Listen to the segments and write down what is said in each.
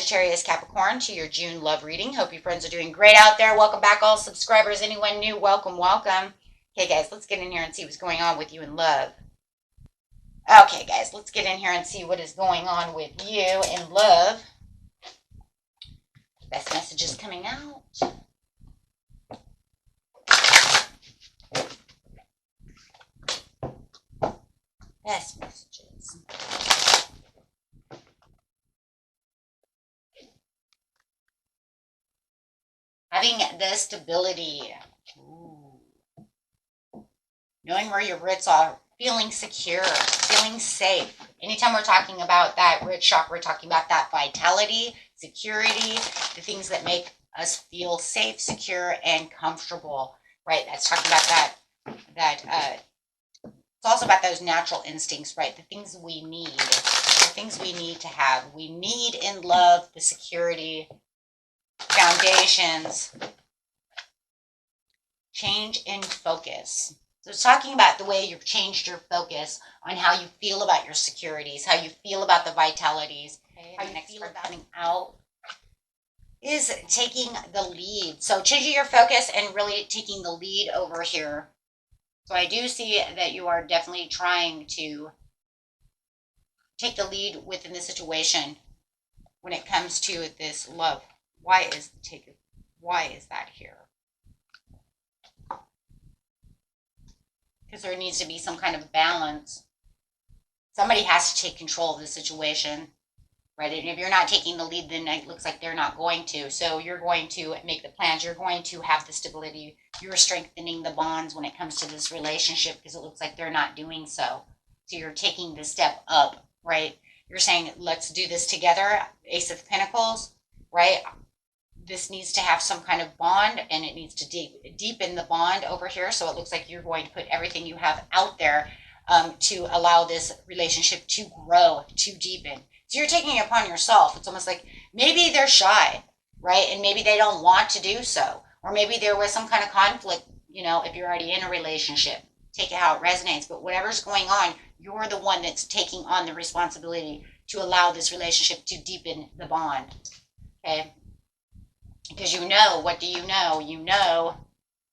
Sagittarius, Capricorn, to your June love reading. Hope you friends are doing great out there. Welcome back, all subscribers. Anyone new, welcome, welcome. Okay, guys, let's get in here and see what's going on with you in love. Okay, guys, let's get in here and see what is going on with you in love. Best messages coming out. Best messages. Having the stability. Ooh. Knowing where your roots are. Feeling secure. Feeling safe. Anytime we're talking about that root chakra, we're talking about that vitality, security, the things that make us feel safe, secure, and comfortable. Right? That's talking about it's also about those natural instincts, right? The things we need. The things we need to have. We need in love the security, foundations, change in focus. So it's talking about the way you've changed your focus on how you feel about your securities, how you feel about the vitalities, how you feel about coming out is taking the lead. So changing your focus and really taking the lead over here. So I do see that you are definitely trying to take the lead within the situation when it comes to this love. Why is that here? Because there needs to be some kind of balance. Somebody has to take control of the situation, right? And if you're not taking the lead, then it looks like they're not going to. So you're going to make the plans. You're going to have the stability. You're strengthening the bonds when it comes to this relationship because it looks like they're not doing so. So you're taking the step up, right? You're saying, let's do this together. Ace of Pentacles, right? This needs to have some kind of bond, and it needs to deepen the bond over here. So it looks like you're going to put everything you have out there to allow this relationship to grow, to deepen. So you're taking it upon yourself. It's almost like maybe they're shy, right? And maybe they don't want to do so. Or maybe there was some kind of conflict, you know, if you're already in a relationship. Take it how it resonates. But whatever's going on, you're the one that's taking on the responsibility to allow this relationship to deepen the bond. Okay? Because you know, what do you know? You know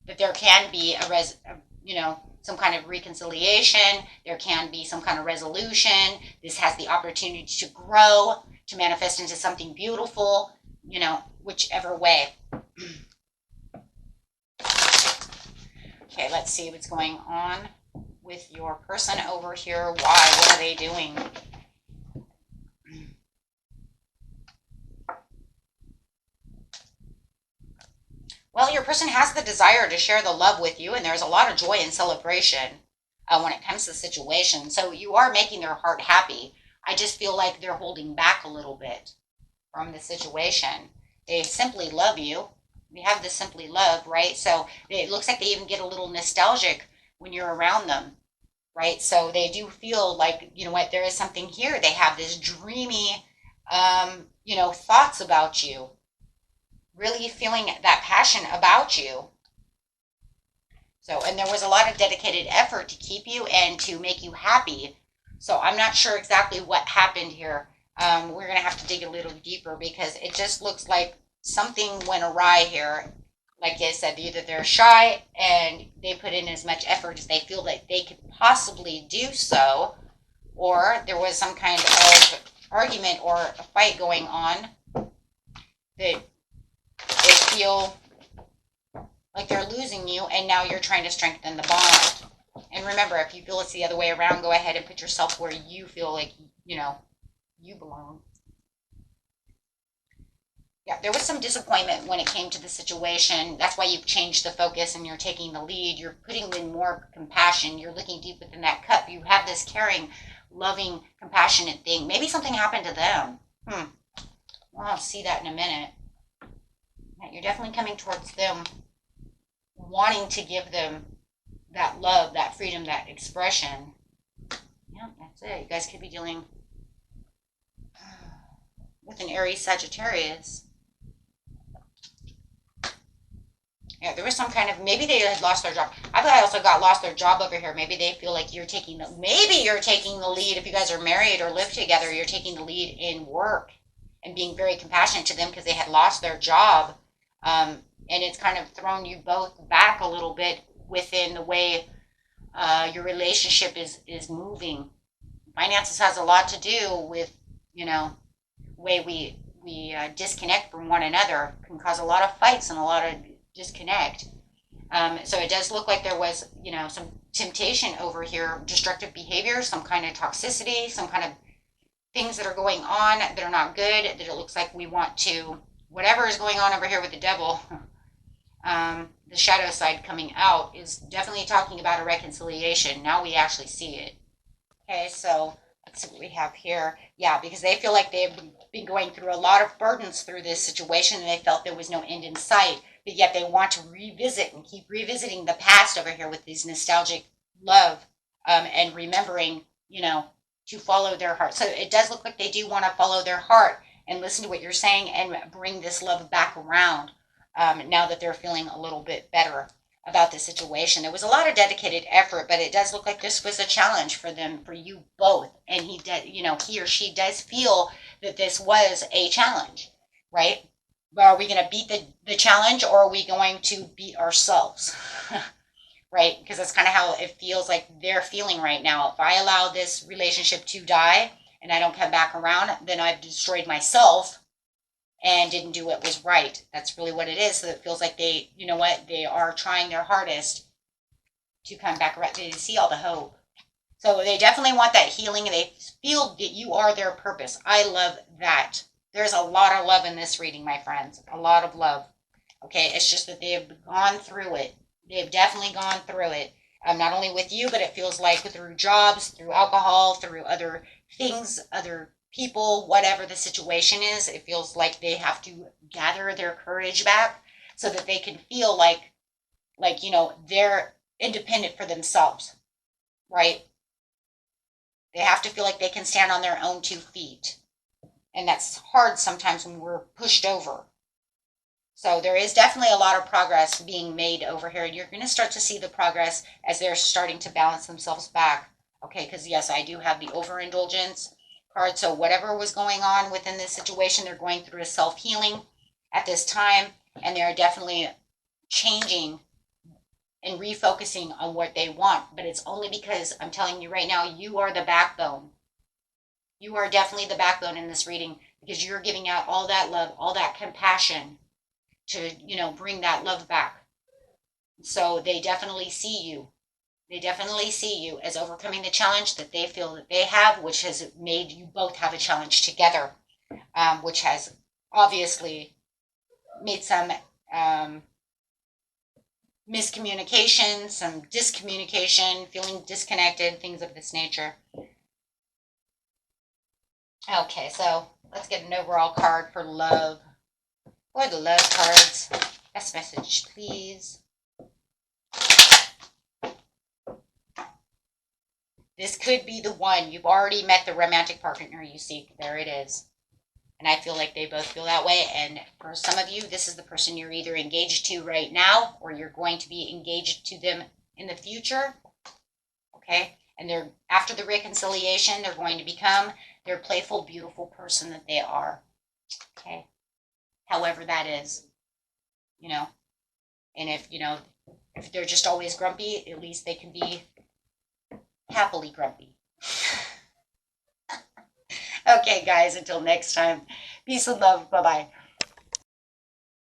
that there can be some kind of reconciliation. There can be some kind of resolution. This has the opportunity to grow, to manifest into something beautiful, you know, whichever way. Okay, let's see what's going on with your person over here. Why? What are they doing? Well, your person has the desire to share the love with you, and there's a lot of joy and celebration when it comes to the situation. So you are making their heart happy. I just feel like they're holding back a little bit from the situation. They simply love you. We have the simply love, right? So it looks like they even get a little nostalgic when you're around them, right? So they do feel like, you know what, there is something here. They have this dreamy, thoughts about you. Really feeling that passion about you. So, and there was a lot of dedicated effort to keep you and to make you happy. So I'm not sure exactly what happened here. We're going to have to dig a little deeper because it just looks like something went awry here. Like I said, either they're shy and they put in as much effort as they feel that they could possibly do so, or there was some kind of argument or a fight going on that they feel like they're losing you, and now you're trying to strengthen the bond. And remember, if you feel it's the other way around, go ahead and put yourself where you feel like, you belong. Yeah, there was some disappointment when it came to the situation. That's why you've changed the focus and you're taking the lead. You're putting in more compassion. You're looking deep within that cup. You have this caring, loving, compassionate thing. Maybe something happened to them. Well, I'll see that in a minute. You're definitely coming towards them, wanting to give them that love, that freedom, that expression. Yeah, that's it. You guys could be dealing with an Aries Sagittarius. Yeah, there was some kind of, maybe they had lost their job. I thought I also got lost their job over here. Maybe they feel like maybe you're taking the lead. If you guys are married or live together, you're taking the lead in work. and being very compassionate to them because they had lost their job. And it's kind of thrown you both back a little bit within the way your relationship is moving. Finances has a lot to do with, you know, way we disconnect from one another. Can cause a lot of fights and a lot of disconnect. So it does look like there was, you know, some temptation over here, destructive behavior, some kind of toxicity, some kind of things that are going on that are not good, that it looks like we want to, whatever is going on over here with the devil, the shadow side coming out is definitely talking about a reconciliation. Now we actually see it. Okay, so let's see what we have here. Yeah, because they feel like they've been going through a lot of burdens through this situation and they felt there was no end in sight, but yet they want to revisit and keep revisiting the past over here with these nostalgic love, and remembering, you know, to follow their heart. So it does look like they do want to follow their heart and listen to what you're saying and bring this love back around, now that they're feeling a little bit better about the situation. There was a lot of dedicated effort, but it does look like this was a challenge for them, for you both. And he did, you know, he or she does feel that this was a challenge, right? But are we going to beat the challenge, or are we going to beat ourselves? Right? Because that's kind of how it feels like they're feeling right now. If I allow this relationship to die and I don't come back around, then I've destroyed myself and didn't do what was right. That's really what it is. So it feels like they, you know what, they are trying their hardest to come back around. They see all the hope. So they definitely want that healing. They feel that you are their purpose. I love that. There's a lot of love in this reading, my friends. A lot of love. Okay, it's just that they have gone through it. They've definitely gone through it. Not only with you, but it feels like through jobs, through alcohol, through other things, other people, whatever the situation is. It feels like they have to gather their courage back so that they can feel like, you know, they're independent for themselves, right? They have to feel like they can stand on their own 2 feet. And that's hard sometimes when we're pushed over. So there is definitely a lot of progress being made over here. You're going to start to see the progress as they're starting to balance themselves back. Okay, because yes, I do have the overindulgence card. So whatever was going on within this situation, they're going through a self-healing at this time. And they're definitely changing and refocusing on what they want. But it's only because I'm telling you right now, you are the backbone. You are definitely the backbone in this reading because you're giving out all that love, all that compassion to, you know, bring that love back. So they definitely see you. They definitely see you as overcoming the challenge that they feel that they have, which has made you both have a challenge together, which has obviously made some miscommunication, some discommunication, feeling disconnected, things of this nature. Okay, so let's get an overall card for love. Or the love cards. Best message, please. This could be the one. You've already met the romantic partner you seek. There it is. And I feel like they both feel that way. And for some of you, this is the person you're either engaged to right now or you're going to be engaged to them in the future. Okay? And they're after the reconciliation, they're going to become their playful, beautiful person that they are. Okay? However that is, you know. And if, you know, if they're just always grumpy, at least they can be happily grumpy. Okay, guys, until next time, peace and love. Bye-bye.